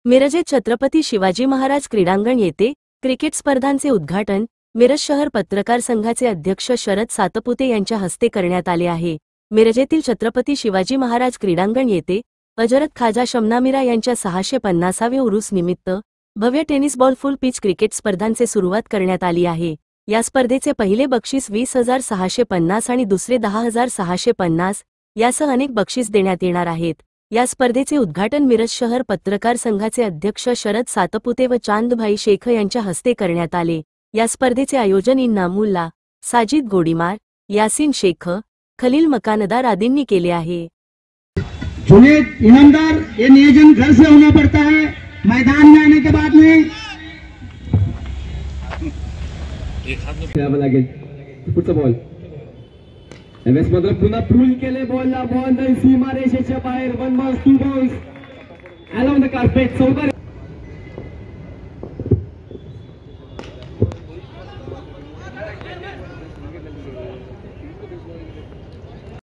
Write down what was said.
मिरजेत छत्रपती शिवाजी महाराज क्रीडांगण येथे क्रिकेट स्पर्धांचे उद्घाटन मिरज शहर पत्रकार संघाचे अध्यक्ष शरद सातपुते यांच्या हस्ते करण्यात आले आहे। मिरजेतील छत्रपती शिवाजी महाराज क्रीडांगण येथे हजरत खाजा शमनामीरा यांच्या 650वे उरूस निमित्त भव्य टेनिस बॉल फुल पिच क्रिकेट स्पर्धांचे सुरुवात करण्यात आली आहे। या स्पर्धेचे पहिले बक्षीस 20,650 आणि दुसरे 10,650 यासह अनेक बक्षीस देण्यात येणार आहेत। या स्पर्धेचे उद्घाटन मिरज शहर पत्रकार संघाचे अध्यक्ष शरद सातपुते व चांदभाई शेख यांच्या हस्ते करण्यात आले। या स्पर्धेचे आयोजन इनामुल्ला, साजिद गोडीमार, यासीन शेख, खलील मकानदार आदींनी केले आहे। जुनेद इनामदार, ये नियोजन घर से होना पड़ता है, मैदान में आने के बाद में पुढचा बॉल एमएस मात्र पुन्हा प्रूल केले बॉलला, बॉल सीमा रेषेच्या बाहेर, 1 ball 2 balls along the carpet.